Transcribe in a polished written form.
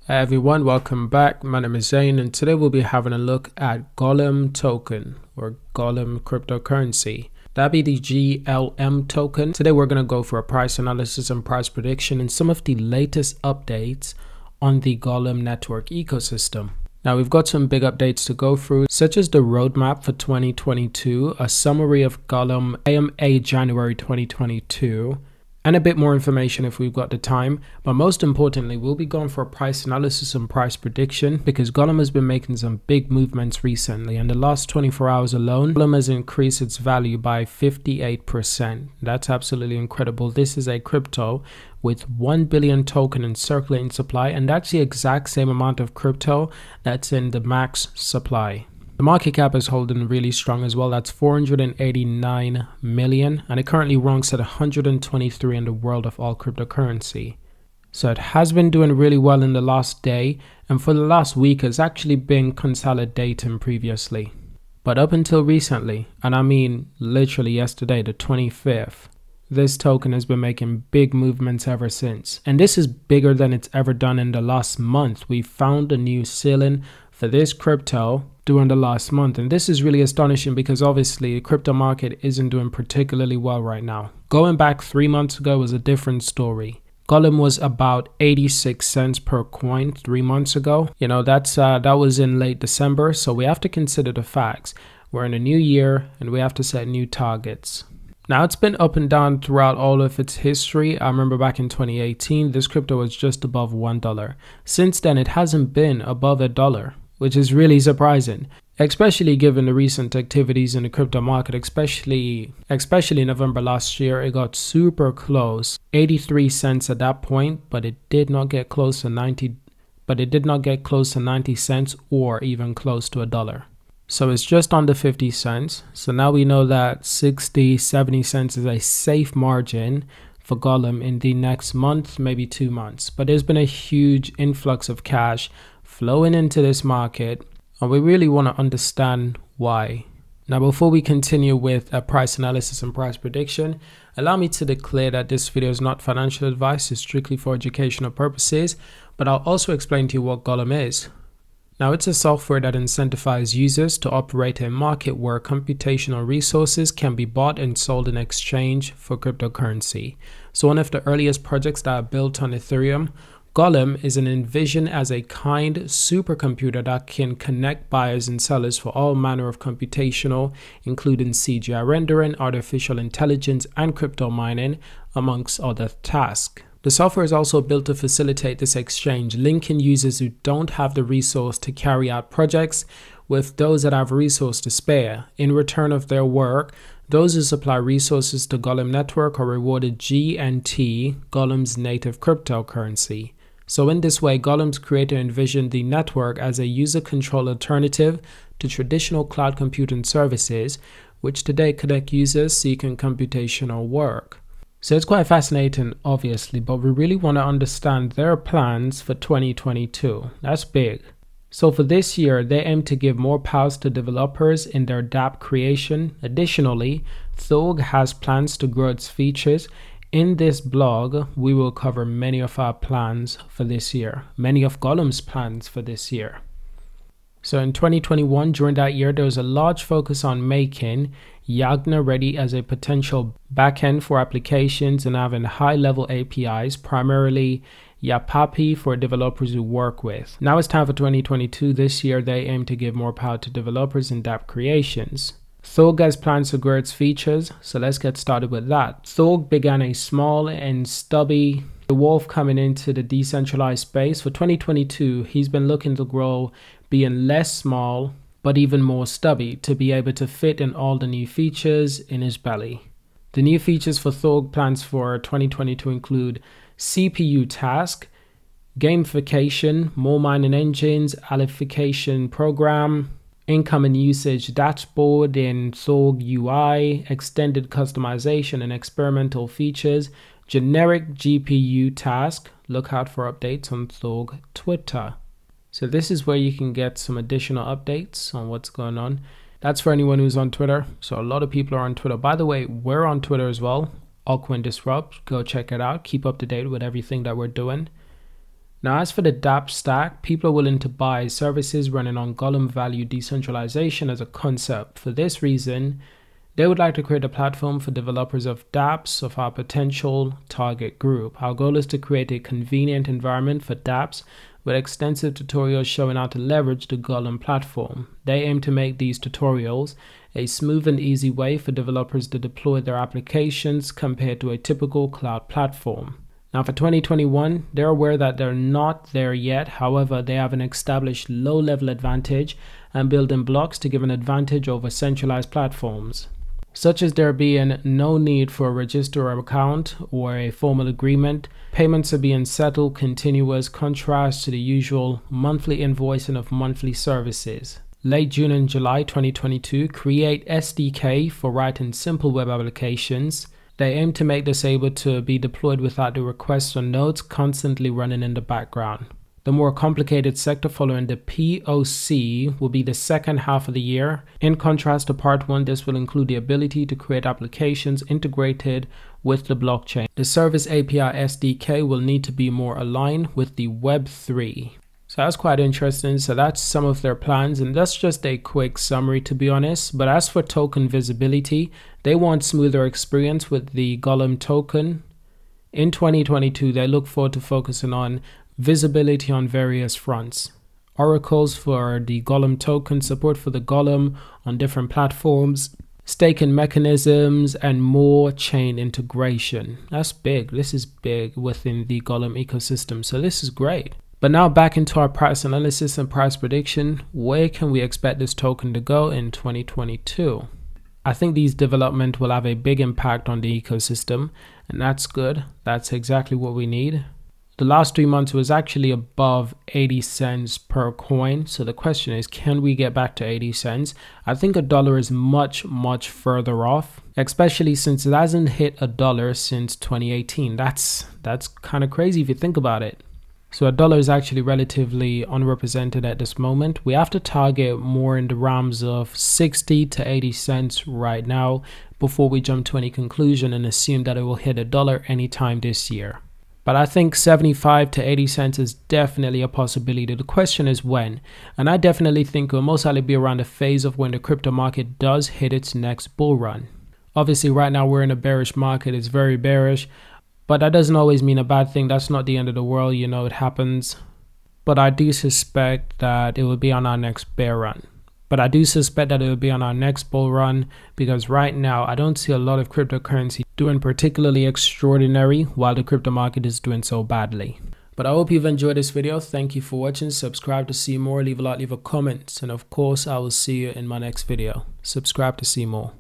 Hey everyone, welcome back. My name is Zane and today we'll be having a look at Golem token or Golem cryptocurrency. That'd be the GLM token. Today we're going to go for a price analysis and price prediction and some of the latest updates on the Golem network ecosystem. Now we've got some big updates to go through, such as the roadmap for 2022, a summary of Golem AMA January 2022, and a bit more information if we've got the time. But most importantly, we'll be going for a price analysis and price prediction because Golem has been making some big movements recently. In the last 24 hours alone, Golem has increased its value by 58%. That's absolutely incredible. This is a crypto with 1 billion token in circulating supply, and that's the exact same amount of crypto that's in the max supply. The market cap is holding really strong as well. That's 489 million, and it currently ranks at 123 in the world of all cryptocurrency. So it has been doing really well in the last day, and for the last week it's actually been consolidating previously. But up until recently, and I mean literally yesterday, the 25th, this token has been making big movements ever since. And this is bigger than it's ever done in the last month. We found a new ceiling for this crypto during the last month, and this is really astonishing because obviously the crypto market isn't doing particularly well right now. Going back 3 months ago was a different story. Golem was about 86 cents per coin 3 months ago. You know, that was in late December, so we have to consider the facts. We're in a new year and we have to set new targets. Now it's been up and down throughout all of its history. I remember back in 2018 this crypto was just above $1. Since then it hasn't been above $1, which is really surprising, especially given the recent activities in the crypto market, especially in November last year. It got super close, 83 cents at that point, but it did not get close to 90 cents or even close to $1. So it's just under 50 cents. So now we know that 60-70 cents is a safe margin for Golem in the next month, maybe 2 months. But there's been a huge influx of cash flowing into this market, and we really want to understand why. Now before we continue with a price analysis and price prediction, allow me to declare that this video is not financial advice. It's strictly for educational purposes, but I'll also explain to you what Golem is. Now it's a software that incentivizes users to operate a market where computational resources can be bought and sold in exchange for cryptocurrency. So one of the earliest projects that are built on Ethereum, Golem is an envisioned as a kind supercomputer that can connect buyers and sellers for all manner of computational, including CGI rendering, artificial intelligence, and crypto mining, amongst other tasks. The software is also built to facilitate this exchange, linking users who don't have the resource to carry out projects with those that have resource to spare. In return of their work, those who supply resources to Golem network are rewarded GNT, Golem's native cryptocurrency. So in this way, Golem's creator envisioned the network as a user-controlled alternative to traditional cloud computing services, which today connect users seeking computational work. So it's quite fascinating, obviously, but we really want to understand their plans for 2022. That's big. So for this year, they aim to give more powers to developers in their DApp creation. Additionally, Thorg has plans to grow its features. In this blog, we will cover many of our plans for this year, many of Golem's plans for this year. So in 2021, during that year, there was a large focus on making Yagna ready as a potential backend for applications and having high-level APIs, primarily Yapapi for developers who work with. Now it's time for 2022. This year, they aim to give more power to developers in DApp creations. Thorg has plans to grow its features, so let's get started with that. Thorg began a small and stubby wolf coming into the decentralized space. For 2022, he's been looking to grow, being less small, but even more stubby to be able to fit in all the new features in his belly. The new features for Thorg plans for 2022 include CPU task, gamification, more mining engines, alification program, income and usage dashboard in Thorg UI, extended customization and experimental features, generic GPU task. Look out for updates on Thorg Twitter. So this is where you can get some additional updates on what's going on. That's for anyone who's on Twitter. So a lot of people are on Twitter. By the way, we're on Twitter as well. Altcoin Disrupt. Go check it out. Keep up to date with everything that we're doing. Now, as for the DApp stack, people are willing to buy services running on Golem value decentralization as a concept. For this reason, they would like to create a platform for developers of dApps of our potential target group. Our goal is to create a convenient environment for dApps with extensive tutorials showing how to leverage the Golem platform. They aim to make these tutorials a smooth and easy way for developers to deploy their applications compared to a typical cloud platform. Now for 2021, they're aware that they're not there yet. However, they have an established low-level advantage and building blocks to give an advantage over centralized platforms, such as there being no need for a register account or a formal agreement. Payments are being settled continuous, contrast to the usual monthly invoicing of monthly services. Late June and July 2022, create SDK for writing simple web applications. They aim to make this able to be deployed without the requests or nodes constantly running in the background. The more complicated sector following the POC will be the second half of the year. In contrast to part 1, this will include the ability to create applications integrated with the blockchain. The Service API SDK will need to be more aligned with the Web3. So that's quite interesting. So that's some of their plans, and that's just a quick summary, to be honest. But as for token visibility, they want smoother experience with the Golem token. In 2022, they look forward to focusing on visibility on various fronts. Oracles for the Golem token, support for the Golem on different platforms, staking mechanisms, and more chain integration. That's big. This is big within the Golem ecosystem. So this is great. But now back into our price analysis and price prediction. Where can we expect this token to go in 2022? I think these developments will have a big impact on the ecosystem, and that's good. That's exactly what we need. The last 3 months was actually above 80 cents per coin. So the question is, can we get back to 80 cents? I think $1 is much further off, especially since it hasn't hit $1 since 2018. That's kind of crazy if you think about it. So $1 is actually relatively unrepresented at this moment. We have to target more in the realms of 60 to 80 cents right now before we jump to any conclusion and assume that it will hit $1 anytime this year. But I think 75 to 80 cents is definitely a possibility. The question is when. And I definitely think it will most likely be around the phase of when the crypto market does hit its next bull run. Obviously, right now we're in a bearish market. It's very bearish. But that doesn't always mean a bad thing. That's not the end of the world. You know, it happens. But I do suspect that it will be on our next bear run. But I do suspect that it will be on our next bull run, because right now I don't see a lot of cryptocurrency doing particularly extraordinary while the crypto market is doing so badly. But I hope you've enjoyed this video. Thank you for watching. Subscribe to see more. Leave a like, leave a comment. And of course, I will see you in my next video. Subscribe to see more.